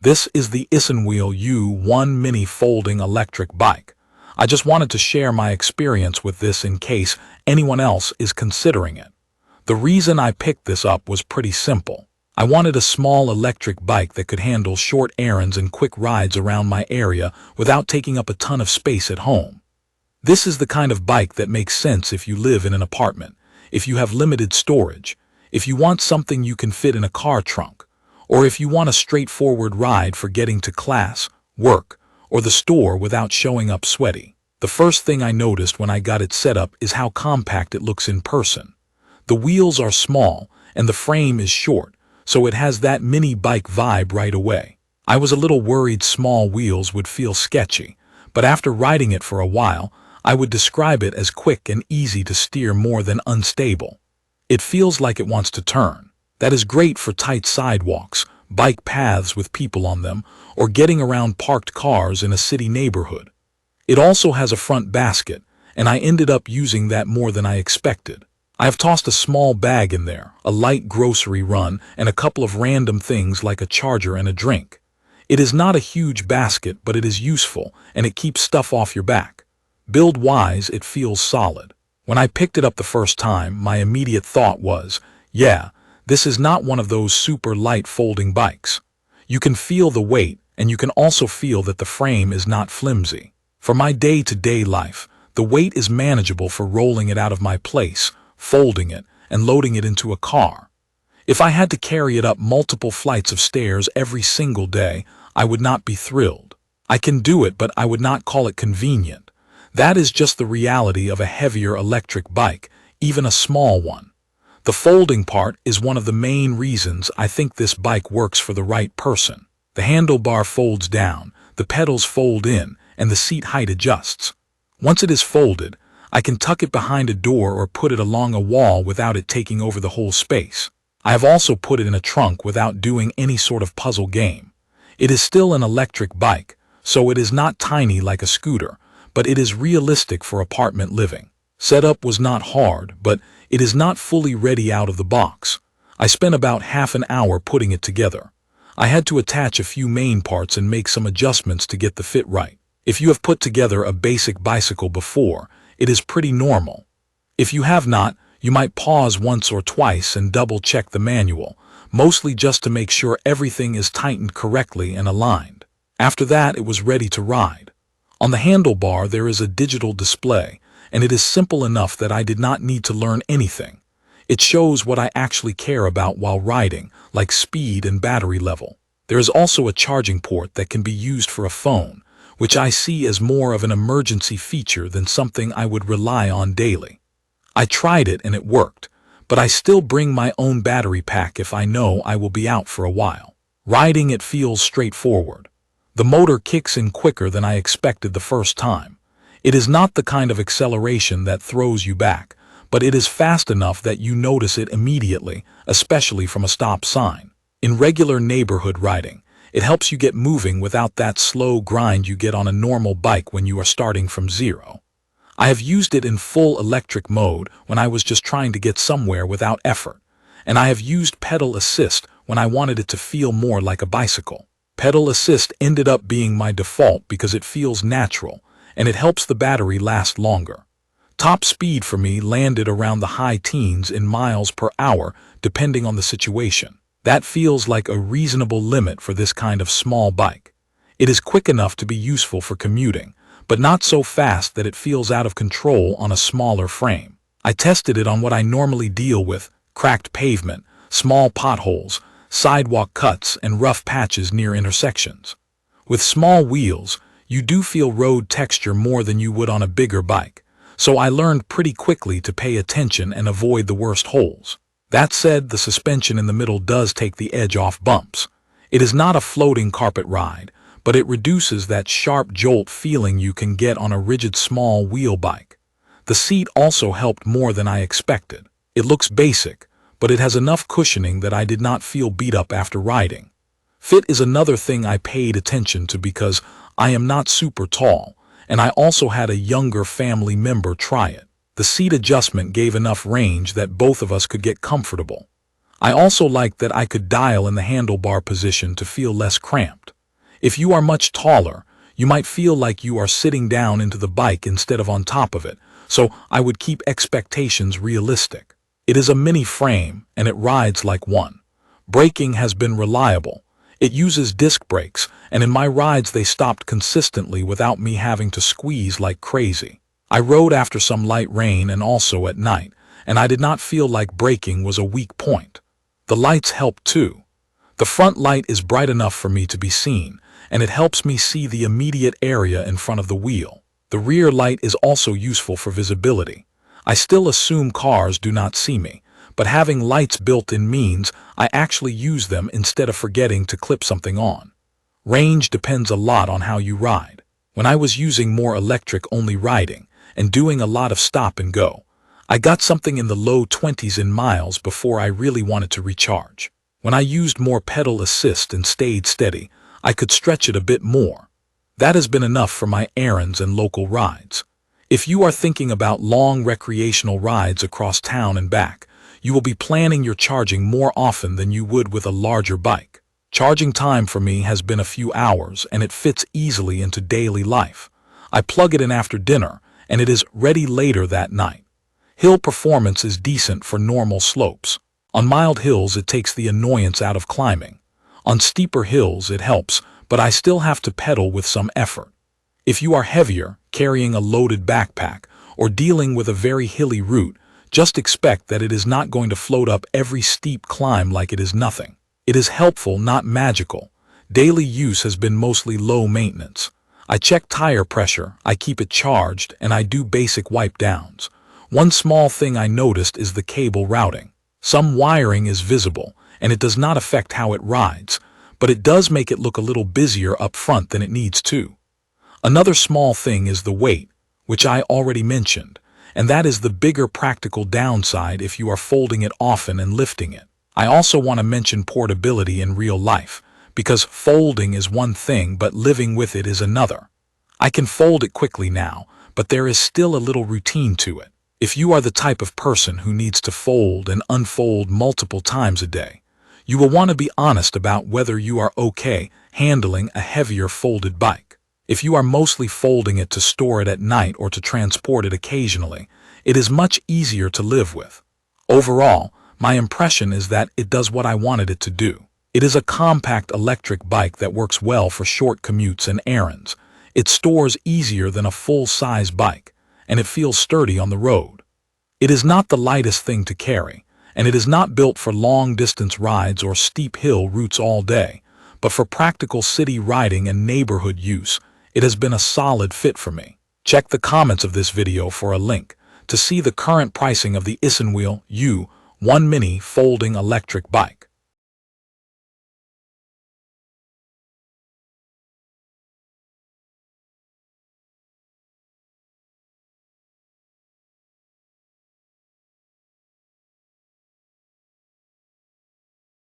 This is the Isinwheel U1 mini folding electric bike. I just wanted to share my experience with this in case anyone else is considering it. The reason I picked this up was pretty simple. I wanted a small electric bike that could handle short errands and quick rides around my area without taking up a ton of space at home. This is the kind of bike that makes sense if you live in an apartment, if you have limited storage, if you want something you can fit in a car trunk, or if you want a straightforward ride for getting to class, work, or the store without showing up sweaty. The first thing I noticed when I got it set up is how compact it looks in person. The wheels are small and the frame is short, so it has that mini bike vibe right away. I was a little worried small wheels would feel sketchy, but after riding it for a while, I would describe it as quick and easy to steer more than unstable. It feels like it wants to turn. That is great for tight sidewalks, bike paths with people on them, or getting around parked cars in a city neighborhood. It also has a front basket, and I ended up using that more than I expected. I have tossed a small bag in there, a light grocery run, and a couple of random things like a charger and a drink. It is not a huge basket, but it is useful, and it keeps stuff off your back. Build-wise, it feels solid. When I picked it up the first time, my immediate thought was, yeah, this is not one of those super light folding bikes. You can feel the weight, and you can also feel that the frame is not flimsy. For my day-to-day life, the weight is manageable for rolling it out of my place, folding it, and loading it into a car. If I had to carry it up multiple flights of stairs every single day, I would not be thrilled. I can do it, but I would not call it convenient. That is just the reality of a heavier electric bike, even a small one. The folding part is one of the main reasons I think this bike works for the right person. The handlebar folds down, the pedals fold in, and the seat height adjusts. Once it is folded, I can tuck it behind a door or put it along a wall without it taking over the whole space. I have also put it in a trunk without doing any sort of puzzle game. It is still an electric bike, so it is not tiny like a scooter, but it is realistic for apartment living. Setup was not hard, but it is not fully ready out of the box. I spent about half an hour putting it together. I had to attach a few main parts and make some adjustments to get the fit right. If you have put together a basic bicycle before, it is pretty normal. If you have not, you might pause once or twice and double-check the manual, mostly just to make sure everything is tightened correctly and aligned. After that, it was ready to ride. On the handlebar, there is a digital display, and it is simple enough that I did not need to learn anything. It shows what I actually care about while riding, like speed and battery level. There is also a charging port that can be used for a phone, which I see as more of an emergency feature than something I would rely on daily. I tried it and it worked, but I still bring my own battery pack if I know I will be out for a while. Riding it feels straightforward. The motor kicks in quicker than I expected the first time. It is not the kind of acceleration that throws you back, but it is fast enough that you notice it immediately, especially from a stop sign. In regular neighborhood riding, it helps you get moving without that slow grind you get on a normal bike when you are starting from zero. I have used it in full electric mode when I was just trying to get somewhere without effort, and I have used pedal assist when I wanted it to feel more like a bicycle. Pedal assist ended up being my default because it feels natural, and it helps the battery last longer. Top speed for me landed around the high teens in miles per hour depending on the situation. That feels like a reasonable limit for this kind of small bike. It is quick enough to be useful for commuting, but not so fast that it feels out of control on a smaller frame. I tested it on what I normally deal with: cracked pavement, small potholes, sidewalk cuts, and rough patches near intersections. With small wheels, you do feel road texture more than you would on a bigger bike, so I learned pretty quickly to pay attention and avoid the worst holes. That said, the suspension in the middle does take the edge off bumps. It is not a floating carpet ride, but it reduces that sharp jolt feeling you can get on a rigid small wheel bike. The seat also helped more than I expected. It looks basic, but it has enough cushioning that I did not feel beat up after riding. Fit is another thing I paid attention to because I am not super tall, and I also had a younger family member try it. The seat adjustment gave enough range that both of us could get comfortable. I also liked that I could dial in the handlebar position to feel less cramped. If you are much taller, you might feel like you are sitting down into the bike instead of on top of it, so I would keep expectations realistic. It is a mini frame, and it rides like one. Braking has been reliable. It uses disc brakes, and in my rides they stopped consistently without me having to squeeze like crazy. I rode after some light rain and also at night, and I did not feel like braking was a weak point. The lights help too. The front light is bright enough for me to be seen, and it helps me see the immediate area in front of the wheel. The rear light is also useful for visibility. I still assume cars do not see me, but having lights built in means I actually use them instead of forgetting to clip something on. Range depends a lot on how you ride. When I was using more electric-only riding and doing a lot of stop and go, I got something in the low 20s in miles before I really wanted to recharge. When I used more pedal assist and stayed steady, I could stretch it a bit more. That has been enough for my errands and local rides. If you are thinking about long recreational rides across town and back, you will be planning your charging more often than you would with a larger bike. Charging time for me has been a few hours, and it fits easily into daily life. I plug it in after dinner, and it is ready later that night. Hill performance is decent for normal slopes. On mild hills, it takes the annoyance out of climbing. On steeper hills, it helps, but I still have to pedal with some effort. If you are heavier, carrying a loaded backpack, or dealing with a very hilly route, just expect that it is not going to float up every steep climb like it is nothing. It is helpful, not magical. Daily use has been mostly low maintenance. I check tire pressure, I keep it charged, and I do basic wipe downs. One small thing I noticed is the cable routing. Some wiring is visible, and it does not affect how it rides, but it does make it look a little busier up front than it needs to. Another small thing is the weight, which I already mentioned, and that is the bigger practical downside if you are folding it often and lifting it. I also want to mention portability in real life, because folding is one thing but living with it is another. I can fold it quickly now, but there is still a little routine to it. If you are the type of person who needs to fold and unfold multiple times a day, you will want to be honest about whether you are okay handling a heavier folded bike. If you are mostly folding it to store it at night or to transport it occasionally, it is much easier to live with. Overall, my impression is that it does what I wanted it to do. It is a compact electric bike that works well for short commutes and errands. It stores easier than a full-size bike, and it feels sturdy on the road. It is not the lightest thing to carry, and it is not built for long-distance rides or steep hill routes all day, but for practical city riding and neighborhood use, it has been a solid fit for me. Check the comments of this video for a link to see the current pricing of the Isinwheel U1 Mini folding electric bike.